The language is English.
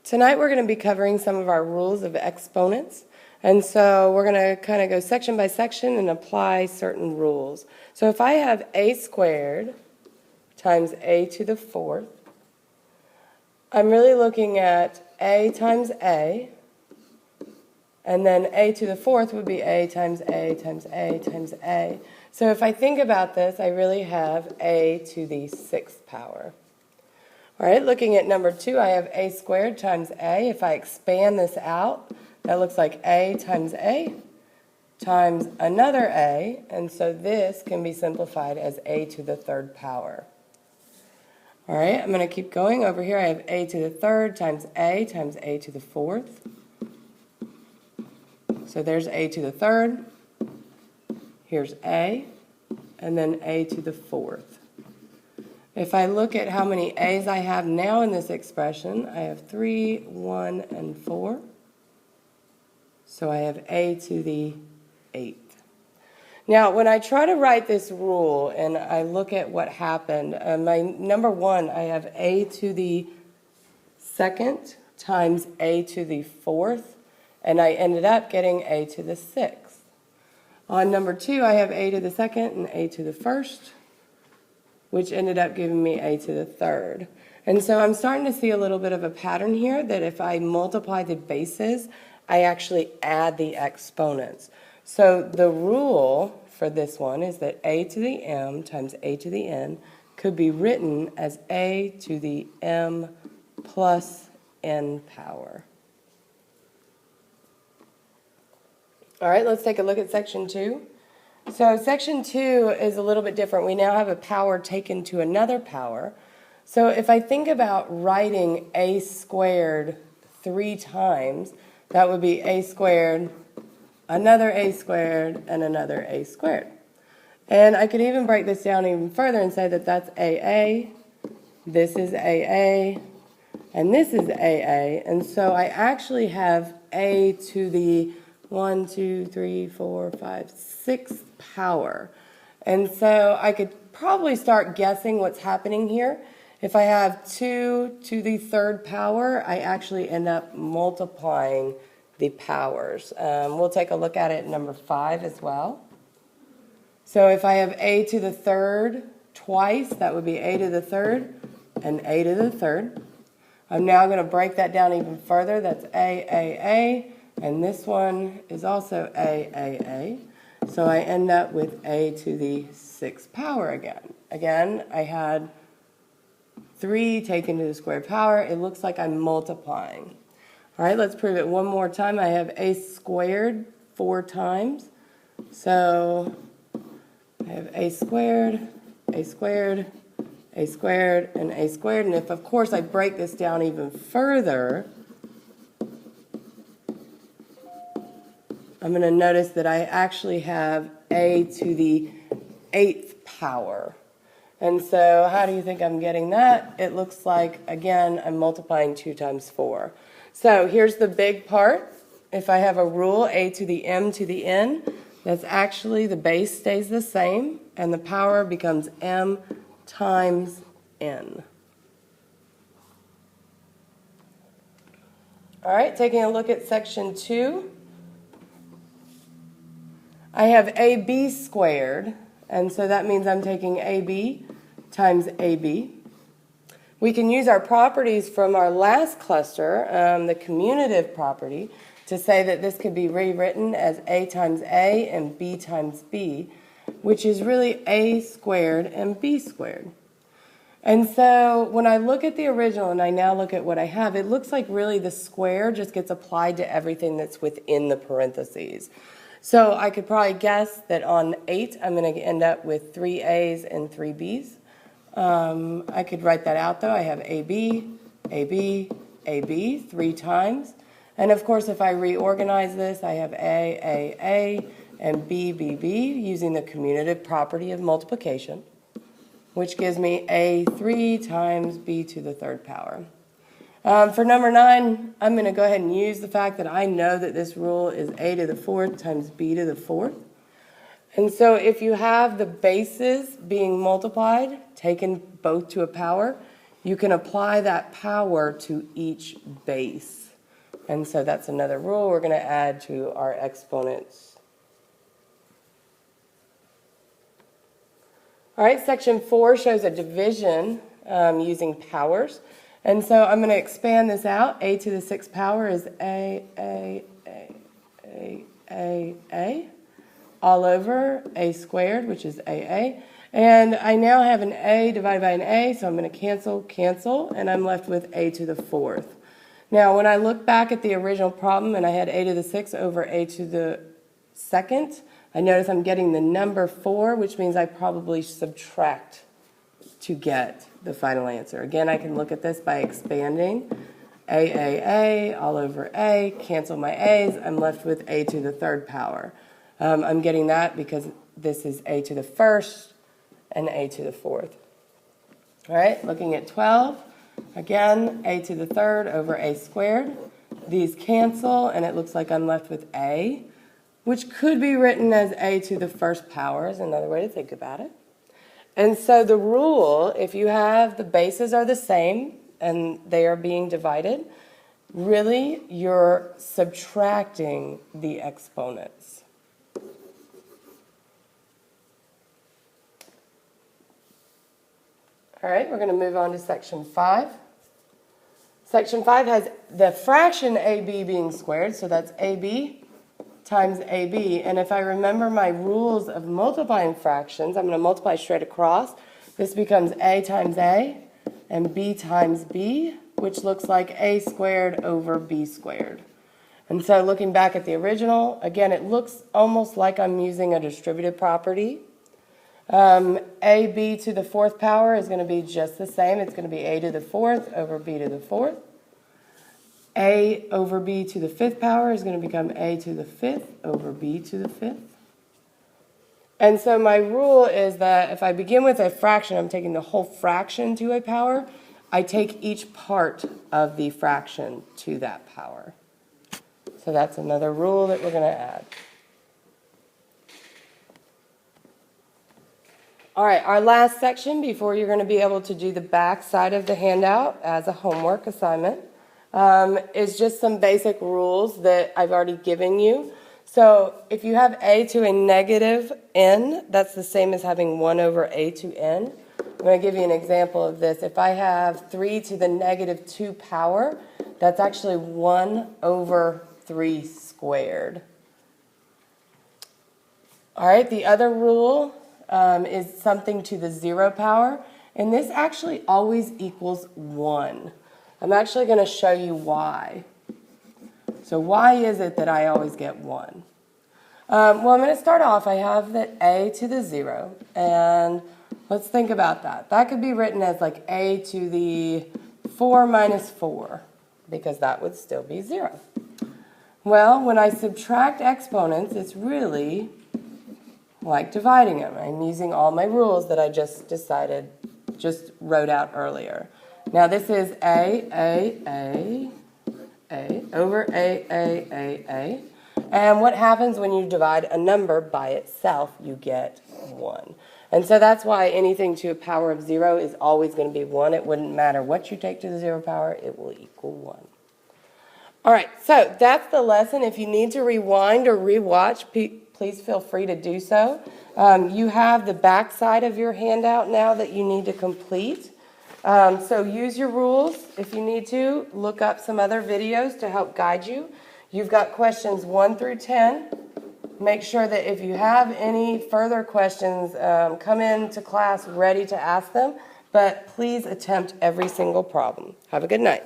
Tonight we're going to be covering some of our rules of exponents. And so we're going to kind of go section by section and apply certain rules. So if I have a squared times a to the fourth, I'm really looking at a times a, and then a to the fourth would be a times a times a times a. So if I think about this, I really have a to the sixth power. All right, looking at number 2, I have a squared times a. If I expand this out, that looks like a times another a, and so this can be simplified as a to the third power. All right, I'm going to keep going. Over here I have a to the third times a to the fourth. So there's a to the third, here's a, and then a to the fourth. If I look at how many a's I have now in this expression, I have 3, 1, and 4. So I have a to the 8th. Now, when I try to write this rule and I look at what happened, my number 1, I have a to the second times a to the fourth, and I ended up getting a to the 6th. On number 2, I have a to the second and a to the first, which ended up giving me a to the third. And so I'm starting to see a little bit of a pattern here that if I multiply the bases, I actually add the exponents. So the rule for this one is that a to the m times a to the n could be written as a to the m plus n power. All right, let's take a look at section 2. So section 2 is a little bit different. We now have a power taken to another power. So if I think about writing a squared 3 times, that would be a squared, another a squared, and another a squared. And I could even break this down even further and say that that's AA, this is AA, and this is AA. And so I actually have a to the 1, 2, 3, 4, 5, 6th power. And so I could probably start guessing what's happening here. If I have 2 to the third power, I actually end up multiplying the powers. We'll take a look at it in number 5 as well. So if I have a to the third twice, that would be a to the third and a to the third. I'm now going to break that down even further. That's a, and this one is also a. So I end up with a to the 6th power again. Again, I had 3 taken to the squared power. It looks like I'm multiplying. All right, let's prove it one more time. I have a squared 4 times. So I have a squared, a squared, a squared, and a squared. And if, of course, I break this down even further, I'm going to notice that I actually have a to the 8th power. And so how do you think I'm getting that? It looks like, again, I'm multiplying 2 times 4. So here's the big part. If I have a rule, a to the m to the n, that's actually the base stays the same, and the power becomes m times n. All right, taking a look at section 2. I have AB squared, and so that means I'm taking AB times AB. We can use our properties from our last cluster, the commutative property, to say that this could be rewritten as A times A and B times B, which is really A squared and B squared. And so when I look at the original and I now look at what I have, it looks like really the square just gets applied to everything that's within the parentheses. So I could probably guess that on 8, I'm going to end up with 3 A's and 3 B's. I could write that out, though. I have AB, AB, AB 3 times. And, of course, if I reorganize this, I have A, and B, B, B, using the commutative property of multiplication, which gives me A 3 times B to the third power. For number 9, I'm going to go ahead and use the fact that I know that this rule is a to the fourth times b to the fourth. And so if you have the bases being multiplied, taken both to a power, you can apply that power to each base. And so that's another rule we're going to add to our exponents. All right, section 4 shows a division using powers. And so I'm going to expand this out. A to the 6th power is A, all over A squared, which is AA. And I now have an A divided by an A, so I'm going to cancel, and I'm left with A to the 4th. Now, when I look back at the original problem, and I had A to the 6th over A to the 2nd, I notice I'm getting the number 4, which means I probably subtract to get the final answer. Again, I can look at this by expanding. A, all over A, cancel my A's, I'm left with A to the 3rd power. I'm getting that because this is A to the 1st and A to the 4th. All right, looking at 12, again, A to the 3rd over A squared. These cancel, and it looks like I'm left with A, which could be written as A to the 1st power, is another way to think about it. And so the rule, if you have the bases are the same and they are being divided, really you're subtracting the exponents. All right, we're going to move on to section 5. Section 5 has the fraction AB being squared, so that's AB times AB. And if I remember my rules of multiplying fractions, I'm going to multiply straight across. This becomes A times A and B times B, which looks like A squared over B squared. And so looking back at the original, again, it looks almost like I'm using a distributive property. AB to the 4th power is going to be just the same. It's going to be A to the 4th over B to the 4th. A over B to the 5th power is going to become A to the 5th over B to the 5th. And so my rule is that if I begin with a fraction, I'm taking the whole fraction to a power. I take each part of the fraction to that power. So that's another rule that we're going to add. All right, our last section before you're going to be able to do the back side of the handout as a homework assignment is just some basic rules that I've already given you. So if you have A to a negative n, that's the same as having 1 over A to n. I'm going to give you an example of this. If I have 3 to the negative 2 power, that's actually 1 over 3 squared. All right, the other rule is something to the 0 power, and this actually always equals 1. I'm actually going to show you why. So why is it that I always get 1? Well, I'm going to start off. I have the A to the 0, and let's think about that. That could be written as like A to the 4 minus 4, because that would still be 0. Well, when I subtract exponents, it's really like dividing them. I'm using all my rules that I just wrote out earlier. Now this is A over A. And what happens when you divide a number by itself? You get 1. And so that's why anything to a power of 0 is always going to be 1. It wouldn't matter what you take to the 0 power, it will equal 1. All right, so that's the lesson. If you need to rewind or rewatch, please feel free to do so. You have the back side of your handout now that you need to complete. So use your rules if you need to. Look up some other videos to help guide you. You've got questions 1 through 10. Make sure that if you have any further questions, come into class ready to ask them. But please attempt every single problem. Have a good night.